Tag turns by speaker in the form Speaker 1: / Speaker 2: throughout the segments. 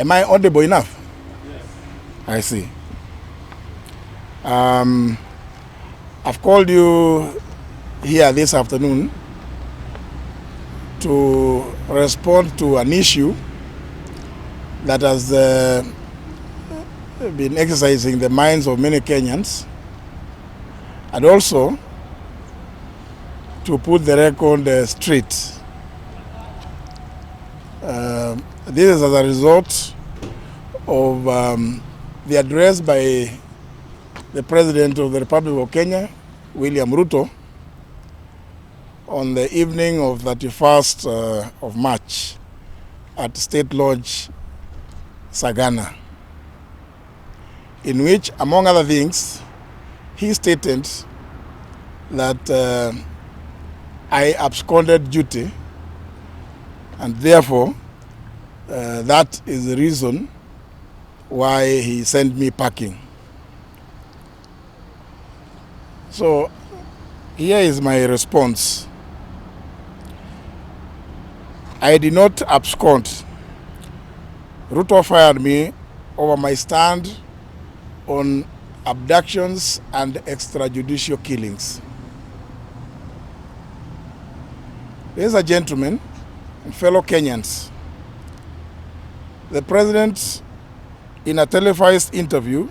Speaker 1: Am I audible enough?
Speaker 2: Yes.
Speaker 1: I see. I've called you here this afternoon to respond to an issue that has been exercising the minds of many Kenyans, and also to put the record straight. This is as a result of the address by the President of the Republic of Kenya, William Ruto, on the evening of 31st of March at State Lodge, Sagana, in which, among other things, he stated that I absconded duty, and therefore that is the reason why he sent me packing. So here is my response. I did not abscond. Ruto fired me over my stand on abductions and extrajudicial killings. Ladies and gentlemen and fellow Kenyans, the President, in a televised interview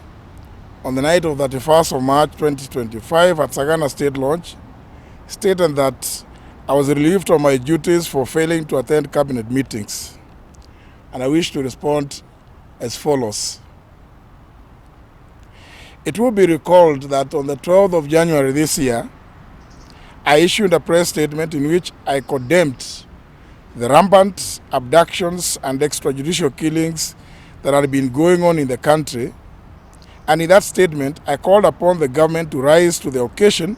Speaker 1: on the night of 31st of March 2025 at Sagana State Lodge, stated that I was relieved of my duties for failing to attend cabinet meetings. And I wish to respond as follows. It will be recalled that on the 12th of January this year, I issued a press statement in which I condemned the rampant abductions and extrajudicial killings that had been going on in the country. And in that statement, I called upon the government to rise to the occasion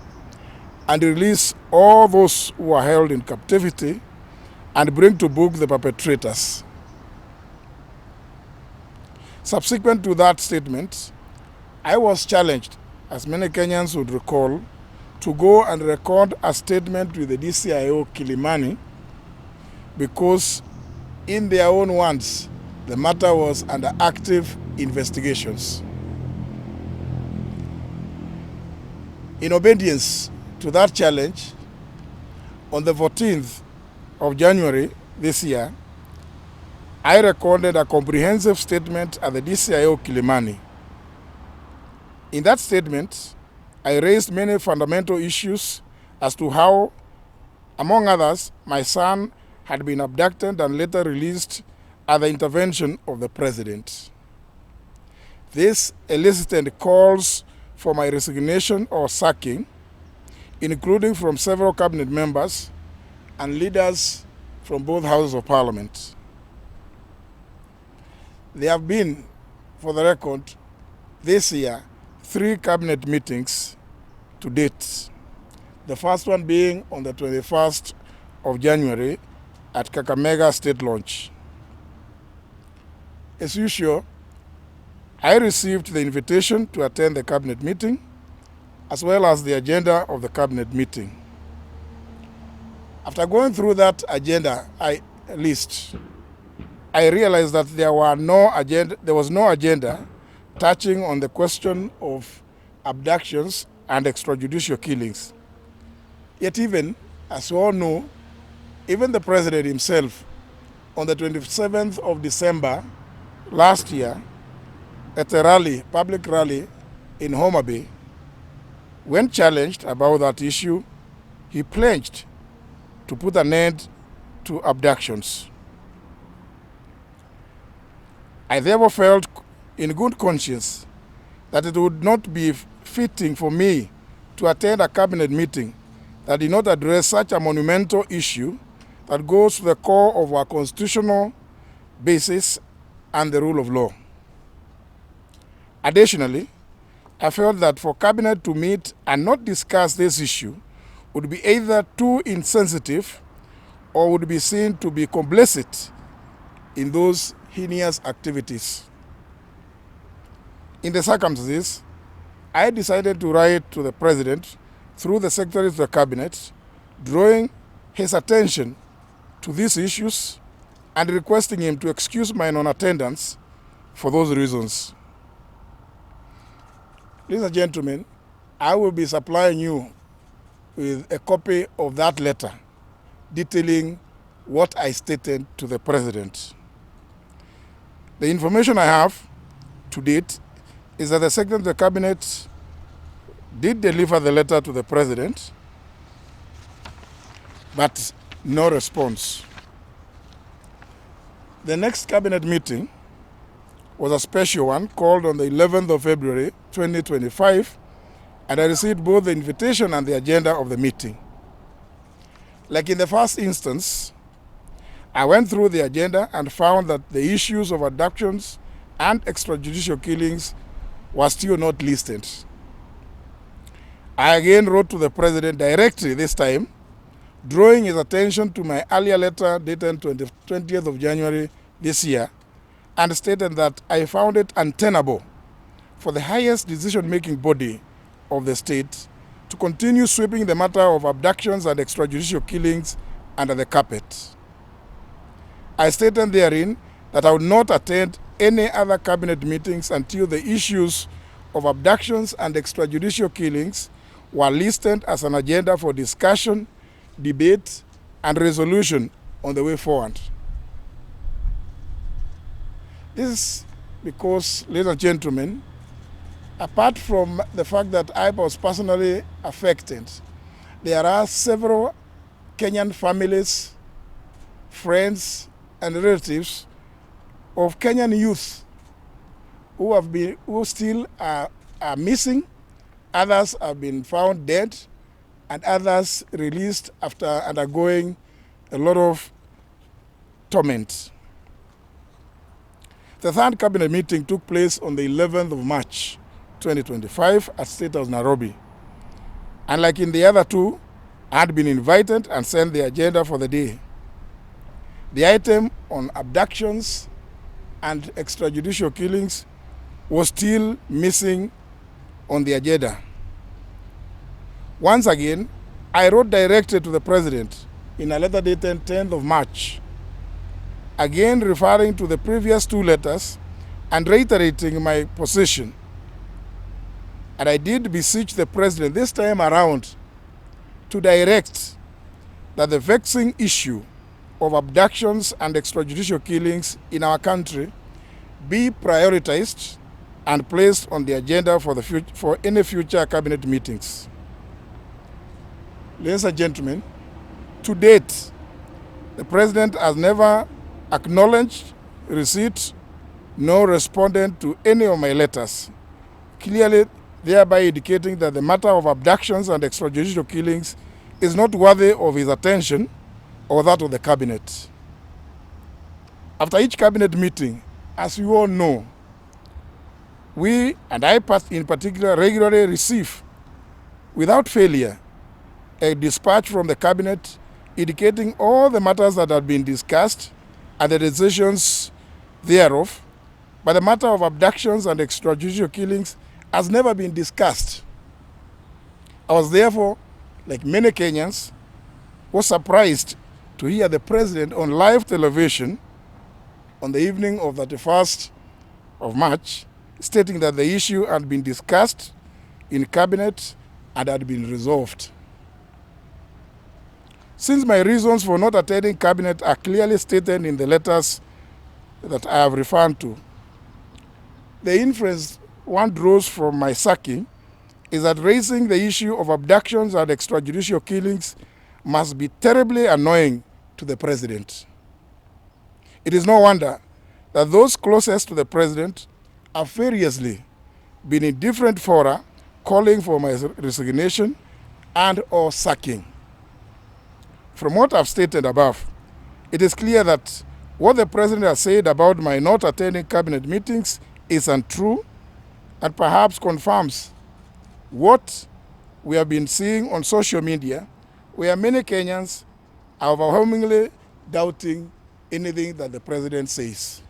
Speaker 1: and release all those who are held in captivity and bring to book the perpetrators. Subsequent to that statement, I was challenged, as many Kenyans would recall, to go and record a statement with the DCIO Kilimani, because in their own words, the matter was under active investigations. In obedience to that challenge, on the 14th of January this year, I recorded a comprehensive statement at the DCIO Kilimani. In that statement, I raised many fundamental issues as to how, among others, my son had been abducted and later released at the intervention of the President. This elicited calls for my resignation or sacking, including from several cabinet members and leaders from both houses of parliament. There have been, for the record, this year, 3 cabinet meetings to date. The first one being on the 21st of January at Kakamega State Lodge. As usual, I received the invitation to attend the cabinet meeting, as well as the agenda of the cabinet meeting. After going through that agenda list, I realized that there was no agenda touching on the question of abductions and extrajudicial killings. Yet even, as we all know, even the President himself, on the 27th of December last year, at a public rally in Homa Bay, when challenged about that issue, he pledged to put an end to abductions. I therefore felt in good conscience that it would not be fitting for me to attend a cabinet meeting that did not address such a monumental issue that goes to the core of our constitutional basis and the rule of law. Additionally, I felt that for cabinet to meet and not discuss this issue would be either too insensitive or would be seen to be complicit in those heinous activities. In the circumstances, I decided to write to the President through the Secretary of the Cabinet, drawing his attention to these issues and requesting him to excuse my non-attendance for those reasons. Ladies and gentlemen, I will be supplying you with a copy of that letter detailing what I stated to the President. The information I have to date is that the Secretary of the Cabinet did deliver the letter to the President, but no response. The next Cabinet meeting was a special one called on the 11th of February 2025, and I received both the invitation and the agenda of the meeting. Like in the first instance, I went through the agenda and found that the issues of abductions and extrajudicial killings were still not listed. I again wrote to the President directly this time, drawing his attention to my earlier letter dated 20th of January this year, and stated that I found it untenable for the highest decision-making body of the state to continue sweeping the matter of abductions and extrajudicial killings under the carpet. I stated therein that I would not attend any other cabinet meetings until the issues of abductions and extrajudicial killings were listed as an agenda for discussion, debate, and resolution on the way forward. This is because, ladies and gentlemen, apart from the fact that I was personally affected, there are several Kenyan families, friends, and relatives of Kenyan youth who still are missing. Others have been found dead, and others released after undergoing a lot of torment. The third cabinet meeting took place on the 11th of March 2025 at State House, Nairobi. And like in the other two, I had been invited and sent the agenda for the day. The item on abductions and extrajudicial killings was still missing on the agenda. Once again, I wrote directly to the President in a letter dated 10th of March, again referring to the previous two letters and reiterating my position. And I did beseech the President this time around to direct that the vexing issue of abductions and extrajudicial killings in our country be prioritized and placed on the agenda for any future cabinet meetings. Ladies and gentlemen, to date, the President has never acknowledged receipt nor responded to any of my letters, clearly thereby indicating that the matter of abductions and extrajudicial killings is not worthy of his attention or that of the Cabinet. After each Cabinet meeting, as you all know, we, and I in particular, regularly receive, without failure, a dispatch from the Cabinet indicating all the matters that have been discussed and the decisions thereof, but the matter of abductions and extrajudicial killings has never been discussed. I was therefore, like many Kenyans, was surprised to hear the President on live television on the evening of the 31st of March, stating that the issue had been discussed in Cabinet and had been resolved. Since my reasons for not attending Cabinet are clearly stated in the letters that I have referred to, the inference one draws from my sacking is that raising the issue of abductions and extrajudicial killings must be terribly annoying to the President. It is no wonder that those closest to the President have variously been in different fora calling for my resignation and or sacking. From what I've stated above, it is clear that what the President has said about my not attending Cabinet meetings is untrue and perhaps confirms what we have been seeing on social media, where many Kenyans are overwhelmingly doubting anything that the President says.